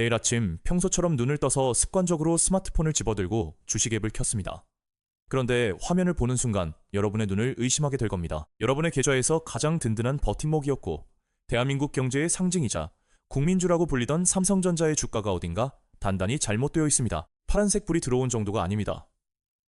내일 아침 평소처럼 눈을 떠서 습관적으로 스마트폰을 집어들고 주식 앱을 켰습니다. 그런데 화면을 보는 순간 여러분의 눈을 의심하게 될 겁니다. 여러분의 계좌에서 가장 든든한 버팀목이었고 대한민국 경제의 상징이자 국민주라고 불리던 삼성전자의 주가가 어딘가 단단히 잘못되어 있습니다. 파란색 불이 들어온 정도가 아닙니다.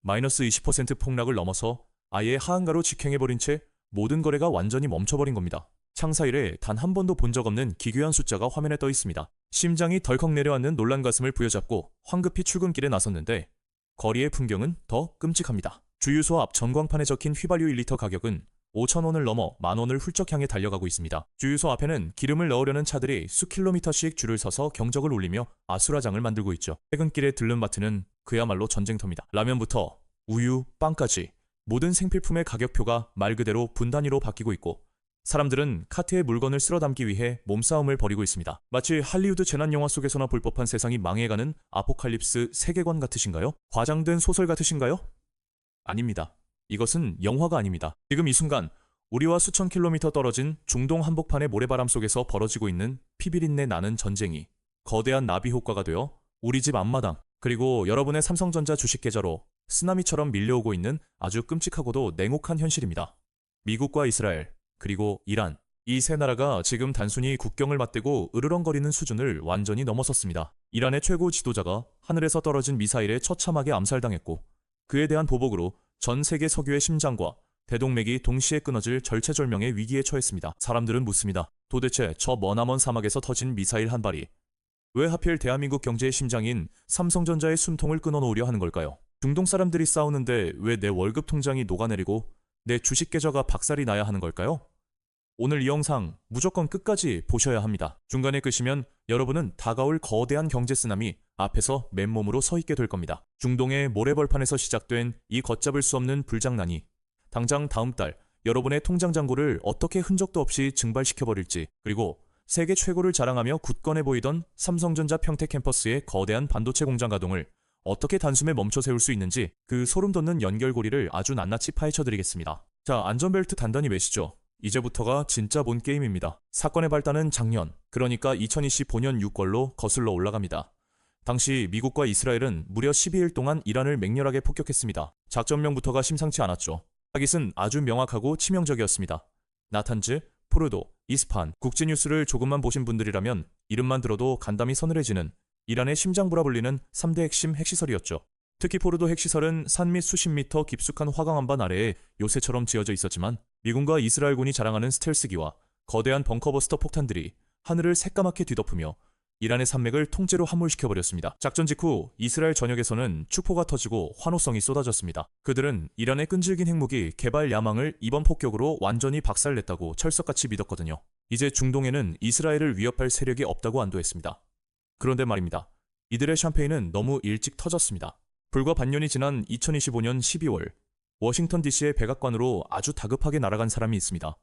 마이너스 20% 폭락을 넘어서 아예 하한가로 직행해버린 채 모든 거래가 완전히 멈춰버린 겁니다. 창사 이래 단 한 번도 본 적 없는 기괴한 숫자가 화면에 떠 있습니다. 심장이 덜컥 내려앉는 놀란 가슴을 부여잡고 황급히 출근길에 나섰는데 거리의 풍경은 더 끔찍합니다. 주유소 앞 전광판에 적힌 휘발유 1리터 가격은 5,000원을 넘어 만원을 훌쩍 향해 달려가고 있습니다. 주유소 앞에는 기름을 넣으려는 차들이 수킬로미터씩 줄을 서서 경적을 울리며 아수라장을 만들고 있죠. 퇴근길에 들른 마트는 그야말로 전쟁터입니다. 라면부터 우유, 빵까지 모든 생필품의 가격표가 말 그대로 분 단위로 바뀌고 있고 사람들은 카트에 물건을 쓸어 담기 위해 몸싸움을 벌이고 있습니다. 마치 할리우드 재난영화 속에서나 볼 법한 세상이 망해가는 아포칼립스 세계관 같으신가요? 과장된 소설 같으신가요? 아닙니다. 이것은 영화가 아닙니다. 지금 이 순간 우리와 수천 킬로미터 떨어진 중동 한복판의 모래바람 속에서 벌어지고 있는 피비린내 나는 전쟁이 거대한 나비 효과가 되어 우리 집 앞마당 그리고 여러분의 삼성전자 주식 계좌로 쓰나미처럼 밀려오고 있는 아주 끔찍하고도 냉혹한 현실입니다. 미국과 이스라엘 그리고 이란 이 세 나라가 지금 단순히 국경을 맞대고 으르렁거리는 수준을 완전히 넘어섰습니다. 이란의 최고 지도자가 하늘에서 떨어진 미사일에 처참하게 암살당했고 그에 대한 보복으로 전 세계 석유의 심장과 대동맥이 동시에 끊어질 절체절명의 위기에 처했습니다. 사람들은 묻습니다. 도대체 저 머나먼 사막에서 터진 미사일 한 발이 왜 하필 대한민국 경제의 심장인 삼성전자의 숨통을 끊어놓으려 하는 걸까요? 중동 사람들이 싸우는데 왜 내 월급 통장이 녹아내리고 내 주식 계좌가 박살이 나야 하는 걸까요? 오늘 이 영상 무조건 끝까지 보셔야 합니다. 중간에 끄시면 여러분은 다가올 거대한 경제 쓰나미 앞에서 맨몸으로 서 있게 될 겁니다. 중동의 모래벌판에서 시작된 이 걷잡을 수 없는 불장난이 당장 다음 달 여러분의 통장 잔고를 어떻게 흔적도 없이 증발시켜버릴지 그리고 세계 최고를 자랑하며 굳건해 보이던 삼성전자 평택 캠퍼스의 거대한 반도체 공장 가동을 어떻게 단숨에 멈춰 세울 수 있는지 그 소름 돋는 연결고리를 아주 낱낱이 파헤쳐드리겠습니다. 자, 안전벨트 단단히 매시죠. 이제부터가 진짜 본 게임입니다. 사건의 발단은 작년, 그러니까 2025년 6월로 거슬러 올라갑니다. 당시 미국과 이스라엘은 무려 12일 동안 이란을 맹렬하게 폭격했습니다. 작전명부터가 심상치 않았죠. 타깃은 아주 명확하고 치명적이었습니다. 나탄즈, 포르도, 이스파한, 국제뉴스를 조금만 보신 분들이라면 이름만 들어도 간담이 서늘해지는 이란의 심장부라 불리는 3대 핵심 핵시설이었죠. 특히 포르도 핵시설은 산 밑 수십 미터 깊숙한 화강 안반 아래에 요새처럼 지어져 있었지만 미군과 이스라엘군이 자랑하는 스텔스기와 거대한 벙커버스터 폭탄들이 하늘을 새까맣게 뒤덮으며 이란의 산맥을 통째로 함몰시켜버렸습니다. 작전 직후 이스라엘 전역에서는 축포가 터지고 환호성이 쏟아졌습니다. 그들은 이란의 끈질긴 핵무기 개발 야망을 이번 폭격으로 완전히 박살냈다고 철석같이 믿었거든요. 이제 중동에는 이스라엘을 위협할 세력이 없다고 안도했습니다. 그런데 말입니다. 이들의 샴페인은 너무 일찍 터졌습니다. 불과 반년이 지난 2025년 12월 워싱턴 DC의 백악관으로 아주 다급하게 날아간 사람이 있습니다.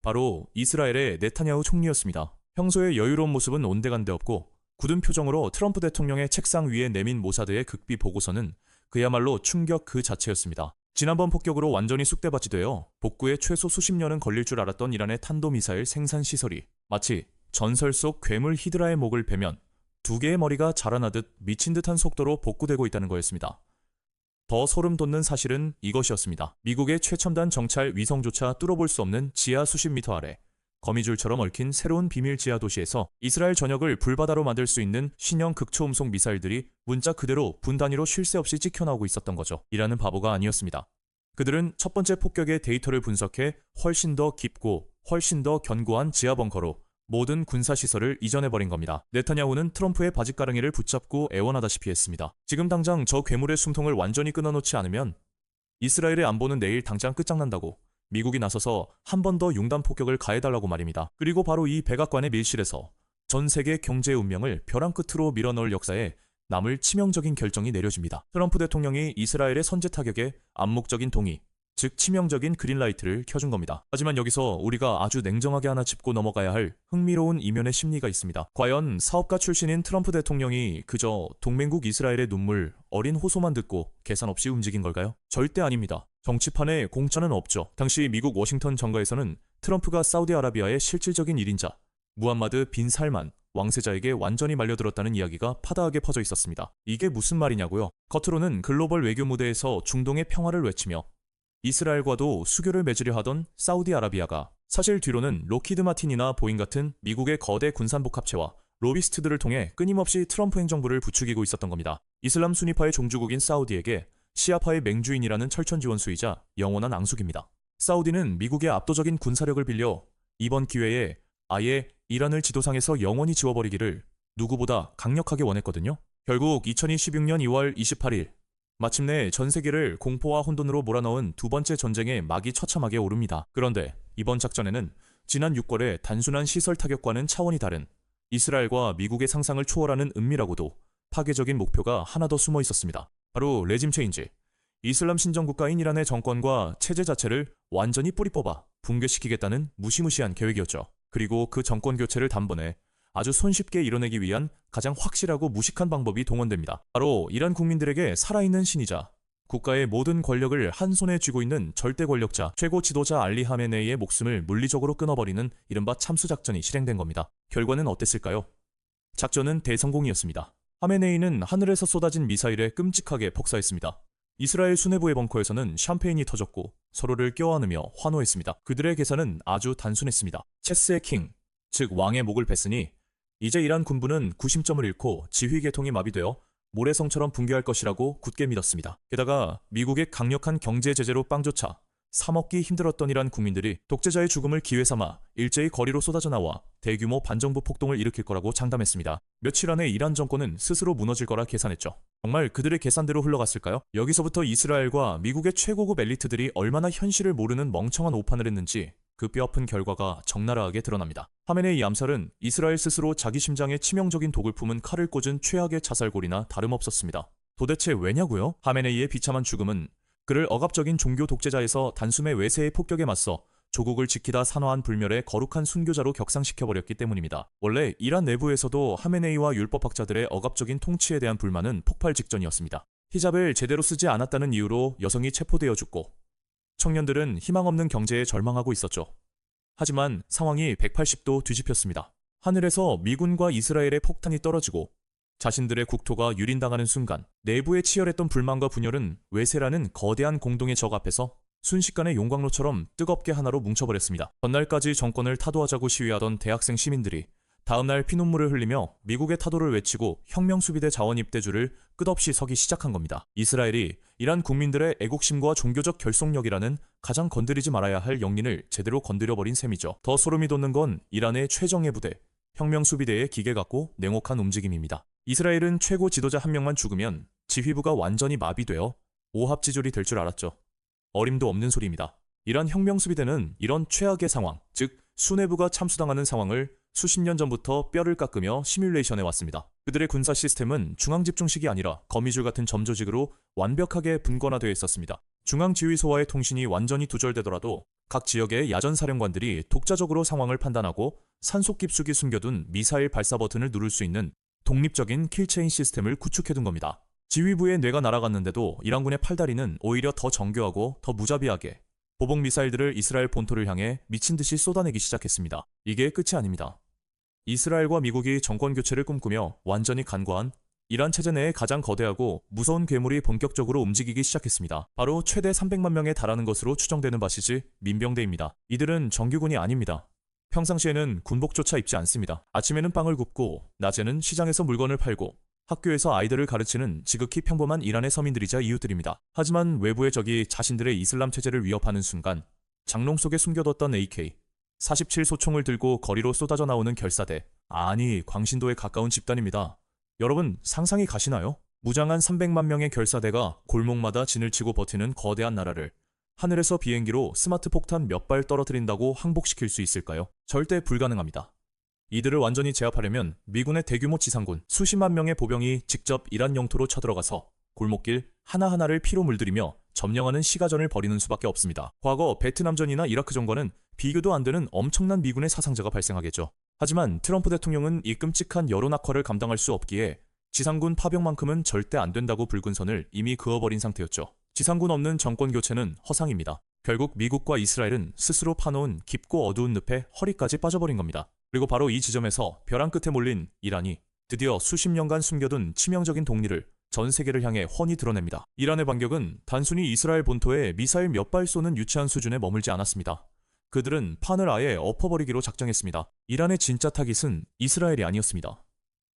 바로 이스라엘의 네타냐후 총리였습니다. 평소의 여유로운 모습은 온데간데 없고 굳은 표정으로 트럼프 대통령의 책상 위에 내민 모사드의 극비 보고서는 그야말로 충격 그 자체였습니다. 지난번 폭격으로 완전히 쑥대밭이 되어 복구에 최소 수십 년은 걸릴 줄 알았던 이란의 탄도미사일 생산 시설이 마치 전설 속 괴물 히드라의 목을 베면 두 개의 머리가 자라나듯 미친 듯한 속도로 복구되고 있다는 거였습니다. 더 소름 돋는 사실은 이것이었습니다. 미국의 최첨단 정찰 위성조차 뚫어볼 수 없는 지하 수십 미터 아래 거미줄처럼 얽힌 새로운 비밀 지하 도시에서 이스라엘 전역을 불바다로 만들 수 있는 신형 극초음속 미사일들이 문자 그대로 분 단위로 쉴 새 없이 찍혀나오고 있었던 거죠. 이라는 바보가 아니었습니다. 그들은 첫 번째 폭격의 데이터를 분석해 훨씬 더 깊고 훨씬 더 견고한 지하 벙커로 모든 군사시설을 이전해버린 겁니다. 네타냐후는 트럼프의 바짓가랑이를 붙잡고 애원하다시피 했습니다. 지금 당장 저 괴물의 숨통을 완전히 끊어놓지 않으면 이스라엘의 안보는 내일 당장 끝장난다고 미국이 나서서 한 번 더 융단 폭격을 가해달라고 말입니다. 그리고 바로 이 백악관의 밀실에서 전 세계 경제의 운명을 벼랑 끝으로 밀어넣을 역사에 남을 치명적인 결정이 내려집니다. 트럼프 대통령이 이스라엘의 선제 타격에 암묵적인 동의, 즉 치명적인 그린라이트를 켜준 겁니다. 하지만 여기서 우리가 아주 냉정하게 하나 짚고 넘어가야 할 흥미로운 이면의 심리가 있습니다. 과연 사업가 출신인 트럼프 대통령이 그저 동맹국 이스라엘의 눈물, 어린 호소만 듣고 계산 없이 움직인 걸까요? 절대 아닙니다. 정치판에 공짜는 없죠. 당시 미국 워싱턴 정가에서는 트럼프가 사우디아라비아의 실질적인 1인자 무함마드 빈 살만, 왕세자에게 완전히 말려들었다는 이야기가 파다하게 퍼져 있었습니다. 이게 무슨 말이냐고요? 겉으로는 글로벌 외교 무대에서 중동의 평화를 외치며 이스라엘과도 수교를 맺으려 하던 사우디아라비아가 사실 뒤로는 로키드 마틴이나 보잉 같은 미국의 거대 군산복합체와 로비스트들을 통해 끊임없이 트럼프 행정부를 부추기고 있었던 겁니다. 이슬람 순위파의 종주국인 사우디에게 시아파의 맹주인이라는 철천 지원수이자 영원한 앙숙입니다. 사우디는 미국의 압도적인 군사력을 빌려 이번 기회에 아예 이란을 지도상에서 영원히 지워버리기를 누구보다 강력하게 원했거든요. 결국 2016년 2월 28일 마침내 전 세계를 공포와 혼돈으로 몰아넣은 두 번째 전쟁의 막이 처참하게 오릅니다. 그런데 이번 작전에는 지난 6월의 단순한 시설 타격과는 차원이 다른 이스라엘과 미국의 상상을 초월하는 은밀하고도 파괴적인 목표가 하나 더 숨어 있었습니다. 바로 레짐 체인지. 이슬람 신정국가인 이란의 정권과 체제 자체를 완전히 뿌리 뽑아 붕괴시키겠다는 무시무시한 계획이었죠. 그리고 그 정권 교체를 단번에 아주 손쉽게 이뤄내기 위한 가장 확실하고 무식한 방법이 동원됩니다. 바로 이란 국민들에게 살아있는 신이자 국가의 모든 권력을 한 손에 쥐고 있는 절대 권력자 최고 지도자 알리 하메네이의 목숨을 물리적으로 끊어버리는 이른바 참수작전이 실행된 겁니다. 결과는 어땠을까요? 작전은 대성공이었습니다. 하메네이는 하늘에서 쏟아진 미사일에 끔찍하게 폭사했습니다. 이스라엘 수뇌부의 벙커에서는 샴페인이 터졌고 서로를 껴안으며 환호했습니다. 그들의 계산은 아주 단순했습니다. 체스의 킹, 즉 왕의 목을 뱄으니 이제 이란 군부는 구심점을 잃고 지휘 계통이 마비되어 모래성처럼 붕괴할 것이라고 굳게 믿었습니다. 게다가 미국의 강력한 경제 제재로 빵조차 사먹기 힘들었던 이란 국민들이 독재자의 죽음을 기회 삼아 일제히 거리로 쏟아져 나와 대규모 반정부 폭동을 일으킬 거라고 장담했습니다. 며칠 안에 이란 정권은 스스로 무너질 거라 계산했죠. 정말 그들의 계산대로 흘러갔을까요? 여기서부터 이스라엘과 미국의 최고급 엘리트들이 얼마나 현실을 모르는 멍청한 오판을 했는지 그 뼈아픈 결과가 적나라하게 드러납니다. 하메네이 암살은 이스라엘 스스로 자기 심장에 치명적인 독을 품은 칼을 꽂은 최악의 자살골이나 다름없었습니다. 도대체 왜냐고요? 하메네이의 비참한 죽음은 그를 억압적인 종교 독재자에서 단숨에 외세의 폭격에 맞서 조국을 지키다 산화한 불멸의 거룩한 순교자로 격상시켜버렸기 때문입니다. 원래 이란 내부에서도 하메네이와 율법학자들의 억압적인 통치에 대한 불만은 폭발 직전이었습니다. 히잡을 제대로 쓰지 않았다는 이유로 여성이 체포되어 죽고 청년들은 희망 없는 경제에 절망하고 있었죠. 하지만 상황이 180도 뒤집혔습니다. 하늘에서 미군과 이스라엘의 폭탄이 떨어지고 자신들의 국토가 유린당하는 순간 내부에 치열했던 불만과 분열은 외세라는 거대한 공동의 적 앞에서 순식간에 용광로처럼 뜨겁게 하나로 뭉쳐버렸습니다. 전날까지 정권을 타도하자고 시위하던 대학생 시민들이 다음날 피눈물을 흘리며 미국의 타도를 외치고 혁명수비대 자원입대주를 끝없이 서기 시작한 겁니다. 이스라엘이 이란 국민들의 애국심과 종교적 결속력이라는 가장 건드리지 말아야 할 영린을 제대로 건드려버린 셈이죠. 더 소름이 돋는 건 이란의 최정예 부대, 혁명수비대의 기계 같고 냉혹한 움직임입니다. 이스라엘은 최고 지도자 한 명만 죽으면 지휘부가 완전히 마비되어 오합지졸이 될 줄 알았죠. 어림도 없는 소리입니다. 이란 혁명수비대는 이런 최악의 상황, 즉 수뇌부가 참수당하는 상황을 수십 년 전부터 뼈를 깎으며 시뮬레이션해 왔습니다. 그들의 군사 시스템은 중앙집중식이 아니라 거미줄 같은 점조직으로 완벽하게 분권화되어 있었습니다. 중앙지휘소와의 통신이 완전히 두절되더라도 각 지역의 야전사령관들이 독자적으로 상황을 판단하고 산속 깊숙이 숨겨둔 미사일 발사 버튼을 누를 수 있는 독립적인 킬체인 시스템을 구축해둔 겁니다. 지휘부의 뇌가 날아갔는데도 이란군의 팔다리는 오히려 더 정교하고 더 무자비하게 보복 미사일들을 이스라엘 본토를 향해 미친듯이 쏟아내기 시작했습니다. 이게 끝이 아닙니다. 이스라엘과 미국이 정권 교체를 꿈꾸며 완전히 간과한 이란 체제 내의 가장 거대하고 무서운 괴물이 본격적으로 움직이기 시작했습니다. 바로 최대 300만 명에 달하는 것으로 추정되는 바시지 민병대입니다. 이들은 정규군이 아닙니다. 평상시에는 군복조차 입지 않습니다. 아침에는 빵을 굽고 낮에는 시장에서 물건을 팔고 학교에서 아이들을 가르치는 지극히 평범한 이란의 서민들이자 이웃들입니다. 하지만 외부의 적이 자신들의 이슬람 체제를 위협하는 순간 장롱 속에 숨겨뒀던 AK-47 소총을 들고 거리로 쏟아져 나오는 결사대, 아니 광신도에 가까운 집단입니다. 여러분 상상이 가시나요? 무장한 300만 명의 결사대가 골목마다 진을 치고 버티는 거대한 나라를 하늘에서 비행기로 스마트 폭탄 몇 발 떨어뜨린다고 항복시킬 수 있을까요? 절대 불가능합니다. 이들을 완전히 제압하려면 미군의 대규모 지상군 수십만 명의 보병이 직접 이란 영토로 쳐들어가서 골목길 하나하나를 피로 물들이며 점령하는 시가전을 벌이는 수밖에 없습니다. 과거 베트남전이나 이라크전과는 비교도 안 되는 엄청난 미군의 사상자가 발생하겠죠. 하지만 트럼프 대통령은 이 끔찍한 여론 악화를 감당할 수 없기에 지상군 파병만큼은 절대 안 된다고 붉은 선을 이미 그어버린 상태였죠. 지상군 없는 정권 교체는 허상입니다. 결국 미국과 이스라엘은 스스로 파놓은 깊고 어두운 늪에 허리까지 빠져버린 겁니다. 그리고 바로 이 지점에서 벼랑 끝에 몰린 이란이 드디어 수십 년간 숨겨둔 치명적인 동리를 전 세계를 향해 훤히 드러냅니다. 이란의 반격은 단순히 이스라엘 본토에 미사일 몇 발 쏘는 유치한 수준에 머물지 않았습니다. 그들은 판을 아예 엎어버리기로 작정했습니다. 이란의 진짜 타깃은 이스라엘이 아니었습니다.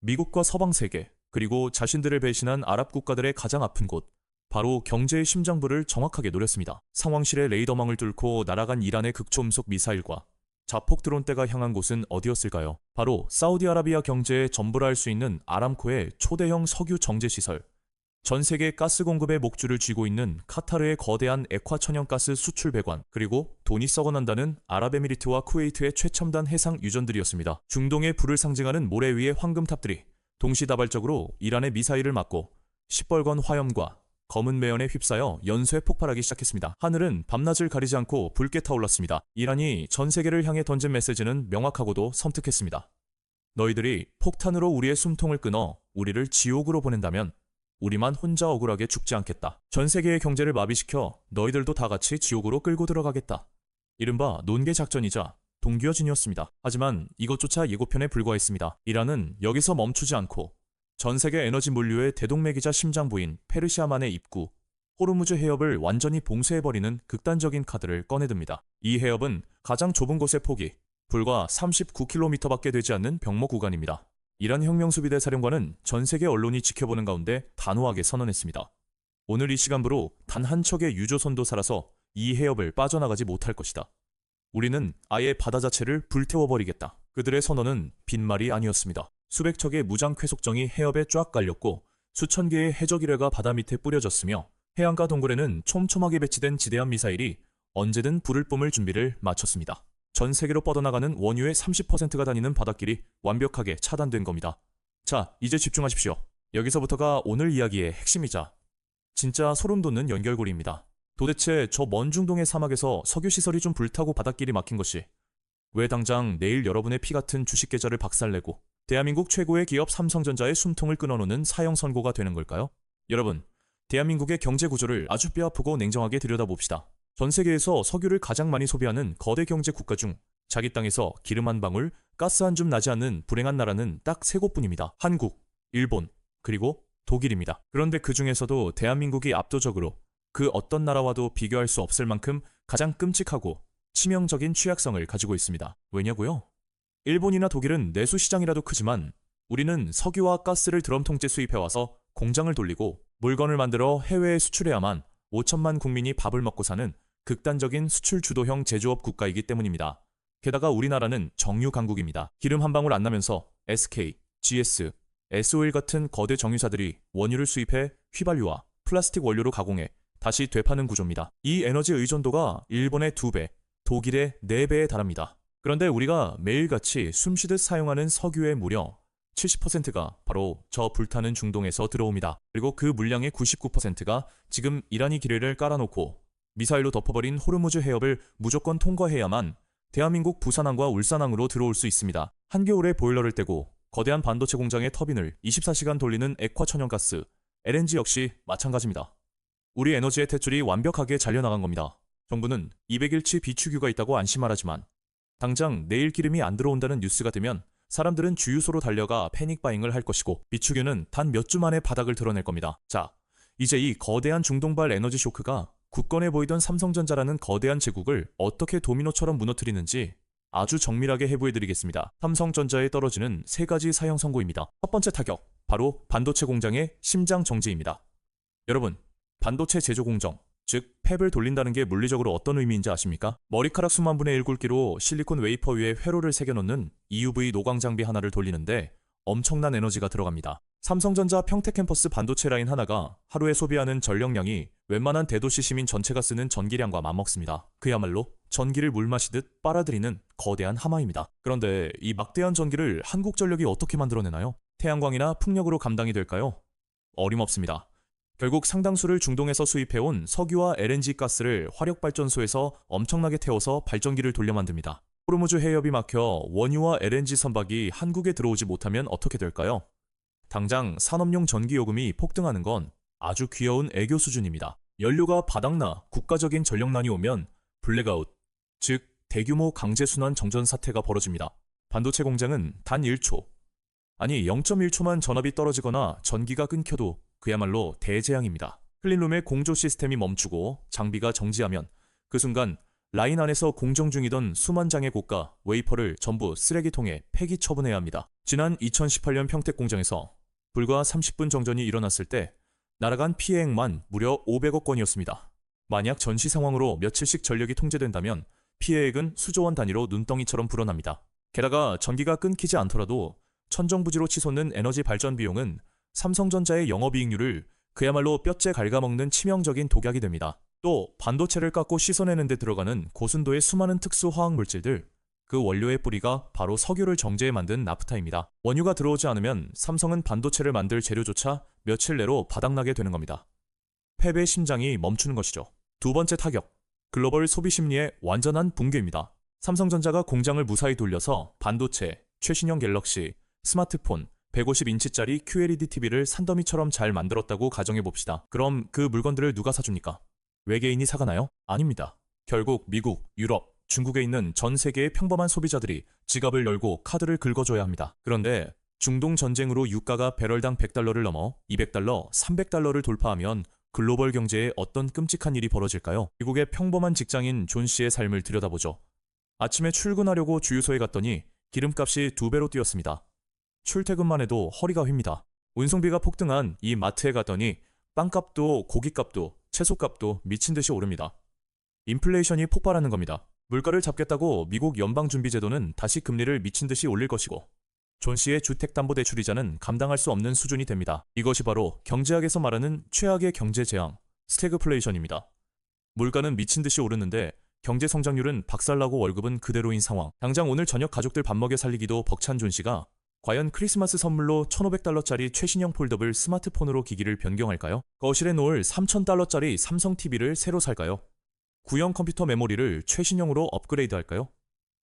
미국과 서방 세계, 그리고 자신들을 배신한 아랍 국가들의 가장 아픈 곳, 바로 경제의 심장부를 정확하게 노렸습니다. 상황실의 레이더망을 뚫고 날아간 이란의 극초음속 미사일과 자폭 드론대가 향한 곳은 어디였을까요? 바로 사우디아라비아 경제의 전부라 할 수 있는 아람코의 초대형 석유 정제 시설, 전 세계 가스 공급의 목줄을 쥐고 있는 카타르의 거대한 액화 천연가스 수출 배관, 그리고 돈이 썩어난다는 아랍에미리트와 쿠웨이트의 최첨단 해상 유전들이었습니다. 중동의 불을 상징하는 모래 위의 황금탑들이 동시다발적으로 이란의 미사일을 맞고 시뻘건 화염과 검은 매연에 휩싸여 연쇄 폭발하기 시작했습니다. 하늘은 밤낮을 가리지 않고 붉게 타올랐습니다. 이란이 전 세계를 향해 던진 메시지는 명확하고도 섬뜩했습니다. 너희들이 폭탄으로 우리의 숨통을 끊어 우리를 지옥으로 보낸다면 우리만 혼자 억울하게 죽지 않겠다. 전 세계의 경제를 마비시켜 너희들도 다 같이 지옥으로 끌고 들어가겠다. 이른바 논개 작전이자 동기어진이었습니다. 하지만 이것조차 예고편에 불과했습니다. 이란은 여기서 멈추지 않고 전 세계 에너지 물류의 대동맥이자 심장부인 페르시아만의 입구, 호르무즈 해협을 완전히 봉쇄해버리는 극단적인 카드를 꺼내듭니다. 이 해협은 가장 좁은 곳의 폭이 불과 39km밖에 되지 않는 병목 구간입니다. 이란 혁명수비대 사령관은 전 세계 언론이 지켜보는 가운데 단호하게 선언했습니다. 오늘 이 시간부로 단 한 척의 유조선도 살아서 이 해협을 빠져나가지 못할 것이다. 우리는 아예 바다 자체를 불태워버리겠다. 그들의 선언은 빈말이 아니었습니다. 수백 척의 무장 쾌속정이 해협에 쫙 깔렸고 수천 개의 해적일회가 바다 밑에 뿌려졌으며 해안가 동굴에는 촘촘하게 배치된 지대함 미사일이 언제든 불을 뿜을 준비를 마쳤습니다. 전 세계로 뻗어나가는 원유의 30%가 다니는 바닷길이 완벽하게 차단된 겁니다. 자, 이제 집중하십시오. 여기서부터가 오늘 이야기의 핵심이자 진짜 소름 돋는 연결고리입니다. 도대체 저 먼 중동의 사막에서 석유시설이 좀 불타고 바닷길이 막힌 것이 왜 당장 내일 여러분의 피 같은 주식 계좌를 박살내고 대한민국 최고의 기업 삼성전자의 숨통을 끊어놓는 사형 선고가 되는 걸까요? 여러분, 대한민국의 경제 구조를 아주 뼈아프고 냉정하게 들여다봅시다. 전 세계에서 석유를 가장 많이 소비하는 거대 경제 국가 중 자기 땅에서 기름 한 방울, 가스 한 줌 나지 않는 불행한 나라는 딱 세 곳뿐입니다. 한국, 일본, 그리고 독일입니다. 그런데 그 중에서도 대한민국이 압도적으로 그 어떤 나라와도 비교할 수 없을 만큼 가장 끔찍하고 치명적인 취약성을 가지고 있습니다. 왜냐고요? 일본이나 독일은 내수 시장이라도 크지만 우리는 석유와 가스를 드럼통째 수입해와서 공장을 돌리고 물건을 만들어 해외에 수출해야만 5천만 국민이 밥을 먹고 사는 극단적인 수출 주도형 제조업 국가이기 때문입니다. 게다가 우리나라는 정유 강국입니다. 기름 한 방울 안 나면서 SK, GS, S-오일 같은 거대 정유사들이 원유를 수입해 휘발유와 플라스틱 원료로 가공해 다시 되파는 구조입니다. 이 에너지 의존도가 일본의 2배, 독일의 4배에 달합니다. 그런데 우리가 매일같이 숨쉬듯 사용하는 석유의 무려 70%가 바로 저 불타는 중동에서 들어옵니다. 그리고 그 물량의 99%가 지금 이란이 기뢰를 깔아놓고 미사일로 덮어버린 호르무즈 해협을 무조건 통과해야만 대한민국 부산항과 울산항으로 들어올 수 있습니다. 한겨울에 보일러를 떼고 거대한 반도체 공장의 터빈을 24시간 돌리는 액화천연가스, LNG 역시 마찬가지입니다. 우리 에너지의 탯줄이 완벽하게 잘려나간 겁니다. 정부는 200일치 비축유가 있다고 안심하라지만 당장 내일 기름이 안 들어온다는 뉴스가 되면 사람들은 주유소로 달려가 패닉바잉을 할 것이고 비축유는 단 몇 주 만에 바닥을 드러낼 겁니다. 자, 이제 이 거대한 중동발 에너지 쇼크가 굳건해 보이던 삼성전자라는 거대한 제국을 어떻게 도미노처럼 무너뜨리는지 아주 정밀하게 해부해드리겠습니다. 삼성전자에 떨어지는 3가지 사형 선고입니다. 첫 번째 타격, 바로 반도체 공장의 심장 정지입니다. 여러분, 반도체 제조 공정, 즉 팹을 돌린다는 게 물리적으로 어떤 의미인지 아십니까? 머리카락 수만 분의 1 굵기로 실리콘 웨이퍼 위에 회로를 새겨놓는 EUV 노광 장비 하나를 돌리는데 엄청난 에너지가 들어갑니다. 삼성전자 평택캠퍼스 반도체 라인 하나가 하루에 소비하는 전력량이 웬만한 대도시 시민 전체가 쓰는 전기량과 맞먹습니다. 그야말로 전기를 물 마시듯 빨아들이는 거대한 하마입니다. 그런데 이 막대한 전기를 한국전력이 어떻게 만들어내나요? 태양광이나 풍력으로 감당이 될까요? 어림없습니다. 결국 상당수를 중동에서 수입해온 석유와 LNG 가스를 화력발전소에서 엄청나게 태워서 발전기를 돌려 만듭니다. 호르무즈 해협이 막혀 원유와 LNG 선박이 한국에 들어오지 못하면 어떻게 될까요? 당장 산업용 전기요금이 폭등하는 건 아주 귀여운 애교 수준입니다. 연료가 바닥나 국가적인 전력난이 오면 블랙아웃, 즉 대규모 강제순환 정전 사태가 벌어집니다. 반도체 공장은 단 1초, 아니 0.1초만 전압이 떨어지거나 전기가 끊겨도 그야말로 대재앙입니다. 클린룸의 공조 시스템이 멈추고 장비가 정지하면 그 순간 라인 안에서 공정 중이던 수만 장의 고가 웨이퍼를 전부 쓰레기통에 폐기 처분해야 합니다. 지난 2018년 평택 공장에서 불과 30분 정전이 일어났을 때 날아간 피해액만 무려 500억 원이었습니다. 만약 전시 상황으로 며칠씩 전력이 통제된다면 피해액은 수조 원 단위로 눈덩이처럼 불어납니다. 게다가 전기가 끊기지 않더라도 천정부지로 치솟는 에너지 발전 비용은 삼성전자의 영업이익률을 그야말로 뼈째 갉아먹는 치명적인 독약이 됩니다. 또 반도체를 깎고 씻어내는 데 들어가는 고순도의 수많은 특수 화학 물질들, 그 원료의 뿌리가 바로 석유를 정제해 만든 나프타입니다. 원유가 들어오지 않으면 삼성은 반도체를 만들 재료조차 며칠 내로 바닥나게 되는 겁니다. 패배의 심장이 멈추는 것이죠. 두 번째 타격, 글로벌 소비 심리의 완전한 붕괴입니다. 삼성전자가 공장을 무사히 돌려서 반도체, 최신형 갤럭시, 스마트폰, 150인치짜리 QLED TV를 산더미처럼 잘 만들었다고 가정해봅시다. 그럼 그 물건들을 누가 사줍니까? 외계인이 사가나요? 아닙니다. 결국 미국, 유럽, 중국에 있는 전 세계의 평범한 소비자들이 지갑을 열고 카드를 긁어줘야 합니다. 그런데 중동 전쟁으로 유가가 배럴당 100달러를 넘어 200달러, 300달러를 돌파하면 글로벌 경제에 어떤 끔찍한 일이 벌어질까요? 미국의 평범한 직장인 존 씨의 삶을 들여다보죠. 아침에 출근하려고 주유소에 갔더니 기름값이 2배로 뛰었습니다. 출퇴근만 해도 허리가 휜니다. 운송비가 폭등한 이 마트에 갔더니 빵값도 고기값도 채소값도 미친듯이 오릅니다. 인플레이션이 폭발하는 겁니다. 물가를 잡겠다고 미국 연방준비제도는 다시 금리를 미친듯이 올릴 것이고 존 씨의 주택담보대출이자는 감당할 수 없는 수준이 됩니다. 이것이 바로 경제학에서 말하는 최악의 경제재앙, 스태그플레이션입니다. 물가는 미친듯이 오르는데 경제성장률은 박살나고 월급은 그대로인 상황. 당장 오늘 저녁 가족들 밥 먹여 살리기도 벅찬 존 씨가 과연 크리스마스 선물로 1,500달러짜리 최신형 폴더블 스마트폰으로 기기를 변경할까요? 거실에 놓을 3,000달러짜리 삼성 TV를 새로 살까요? 구형 컴퓨터 메모리를 최신형으로 업그레이드 할까요?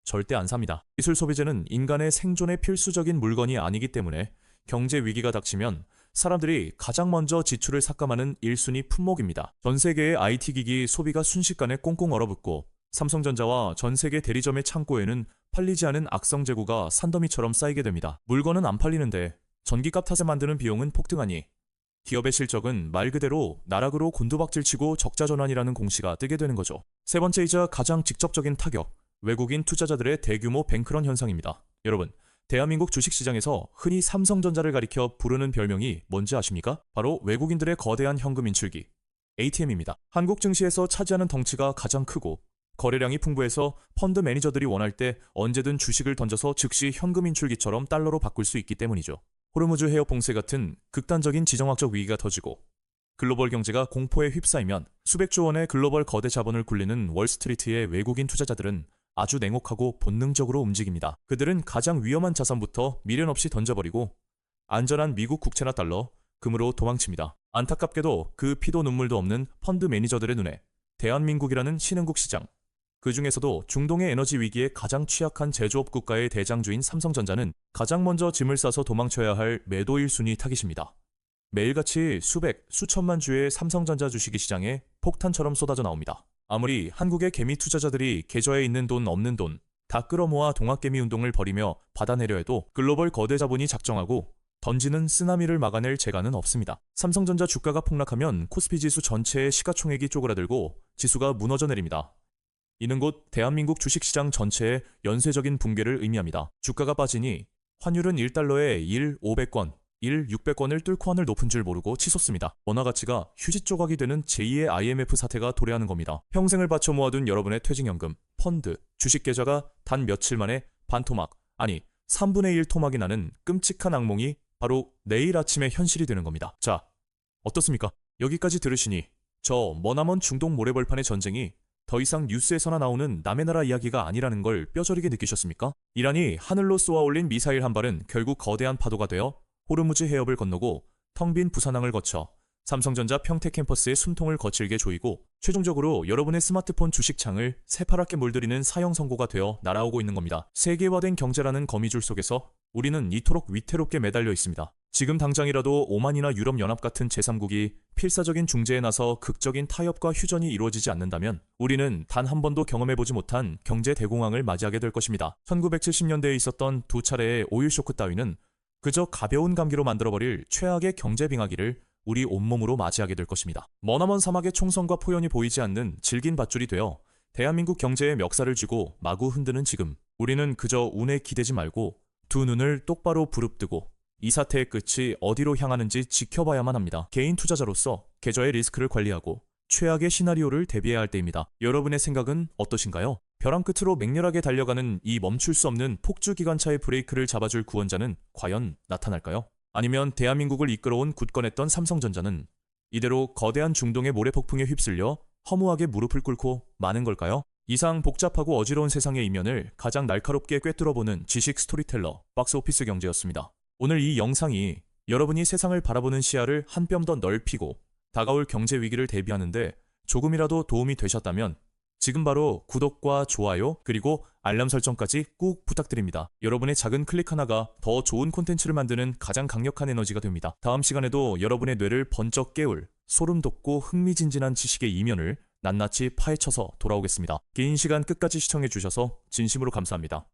절대 안 삽니다. 기술 소비재는 인간의 생존에 필수적인 물건이 아니기 때문에 경제 위기가 닥치면 사람들이 가장 먼저 지출을 삭감하는 1순위 품목입니다. 전 세계의 IT 기기 소비가 순식간에 꽁꽁 얼어붙고 삼성전자와 전 세계 대리점의 창고에는 팔리지 않은 악성 재고가 산더미처럼 쌓이게 됩니다. 물건은 안 팔리는데 전기값 탓에 만드는 비용은 폭등하니 기업의 실적은 말 그대로 나락으로 곤두박질치고 적자전환이라는 공시가 뜨게 되는 거죠. 세 번째이자 가장 직접적인 타격, 외국인 투자자들의 대규모 뱅크런 현상입니다. 여러분, 대한민국 주식시장에서 흔히 삼성전자를 가리켜 부르는 별명이 뭔지 아십니까? 바로 외국인들의 거대한 현금 인출기, ATM입니다. 한국 증시에서 차지하는 덩치가 가장 크고 거래량이 풍부해서 펀드 매니저들이 원할 때 언제든 주식을 던져서 즉시 현금 인출기처럼 달러로 바꿀 수 있기 때문이죠. 호르무즈 해협 봉쇄 같은 극단적인 지정학적 위기가 터지고 글로벌 경제가 공포에 휩싸이면 수백조 원의 글로벌 거대 자본을 굴리는 월스트리트의 외국인 투자자들은 아주 냉혹하고 본능적으로 움직입니다. 그들은 가장 위험한 자산부터 미련 없이 던져버리고 안전한 미국 국채나 달러, 금으로 도망칩니다. 안타깝게도 그 피도 눈물도 없는 펀드 매니저들의 눈에 대한민국이라는 신흥국 시장, 그 중에서도 중동의 에너지 위기에 가장 취약한 제조업 국가의 대장주인 삼성전자는 가장 먼저 짐을 싸서 도망쳐야 할 매도 1순위 타깃입니다. 매일같이 수백, 수천만 주의 삼성전자 주식이 시장에 폭탄처럼 쏟아져 나옵니다. 아무리 한국의 개미 투자자들이 계좌에 있는 돈 없는 돈 다 끌어모아 동학개미 운동을 벌이며 받아내려 해도 글로벌 거대 자본이 작정하고 던지는 쓰나미를 막아낼 재간은 없습니다. 삼성전자 주가가 폭락하면 코스피 지수 전체의 시가총액이 쪼그라들고 지수가 무너져 내립니다. 이는 곧 대한민국 주식시장 전체의 연쇄적인 붕괴를 의미합니다. 주가가 빠지니 환율은 1달러에 500권, 600권을 뚫고 하늘 높은 줄 모르고 치솟습니다. 원화 가치가 휴지 조각이 되는 제2의 IMF 사태가 도래하는 겁니다. 평생을 바쳐 모아둔 여러분의 퇴직연금, 펀드, 주식 계좌가 단 며칠 만에 반토막, 아니 3분의 1 토막이 나는 끔찍한 악몽이 바로 내일 아침에 현실이 되는 겁니다. 자, 어떻습니까? 여기까지 들으시니 저 머나먼 중동 모래벌판의 전쟁이 더 이상 뉴스에서나 나오는 남의 나라 이야기가 아니라는 걸 뼈저리게 느끼셨습니까? 이란이 하늘로 쏘아올린 미사일 한 발은 결국 거대한 파도가 되어 호르무즈 해협을 건너고 텅 빈 부산항을 거쳐 삼성전자 평택 캠퍼스의 숨통을 거칠게 조이고 최종적으로 여러분의 스마트폰 주식창을 새파랗게 물들이는 사형 선고가 되어 날아오고 있는 겁니다. 세계화된 경제라는 거미줄 속에서 우리는 이토록 위태롭게 매달려 있습니다. 지금 당장이라도 오만이나 유럽연합 같은 제3국이 필사적인 중재에 나서 극적인 타협과 휴전이 이루어지지 않는다면 우리는 단 한 번도 경험해보지 못한 경제 대공황을 맞이하게 될 것입니다. 1970년대에 있었던 두 차례의 오일 쇼크 따위는 그저 가벼운 감기로 만들어버릴 최악의 경제 빙하기를 우리 온몸으로 맞이하게 될 것입니다. 머나먼 사막의 총선과 포연이 보이지 않는 질긴 밧줄이 되어 대한민국 경제에 멱살을 쥐고 마구 흔드는 지금, 우리는 그저 운에 기대지 말고 두 눈을 똑바로 부릅뜨고 이 사태의 끝이 어디로 향하는지 지켜봐야만 합니다. 개인 투자자로서 계좌의 리스크를 관리하고 최악의 시나리오를 대비해야 할 때입니다. 여러분의 생각은 어떠신가요? 벼랑 끝으로 맹렬하게 달려가는 이 멈출 수 없는 폭주 기관차의 브레이크를 잡아줄 구원자는 과연 나타날까요? 아니면 대한민국을 이끌어온 굳건했던 삼성전자는 이대로 거대한 중동의 모래폭풍에 휩쓸려 허무하게 무릎을 꿇고 마는 걸까요? 이상 복잡하고 어지러운 세상의 이면을 가장 날카롭게 꿰뚫어보는 지식 스토리텔러 박스오피스 경제였습니다. 오늘 이 영상이 여러분이 세상을 바라보는 시야를 한 뼘 더 넓히고 다가올 경제 위기를 대비하는데 조금이라도 도움이 되셨다면 지금 바로 구독과 좋아요 그리고 알람 설정까지 꼭 부탁드립니다. 여러분의 작은 클릭 하나가 더 좋은 콘텐츠를 만드는 가장 강력한 에너지가 됩니다. 다음 시간에도 여러분의 뇌를 번쩍 깨울 소름 돋고 흥미진진한 지식의 이면을 낱낱이 파헤쳐서 돌아오겠습니다. 긴 시간 끝까지 시청해주셔서 진심으로 감사합니다.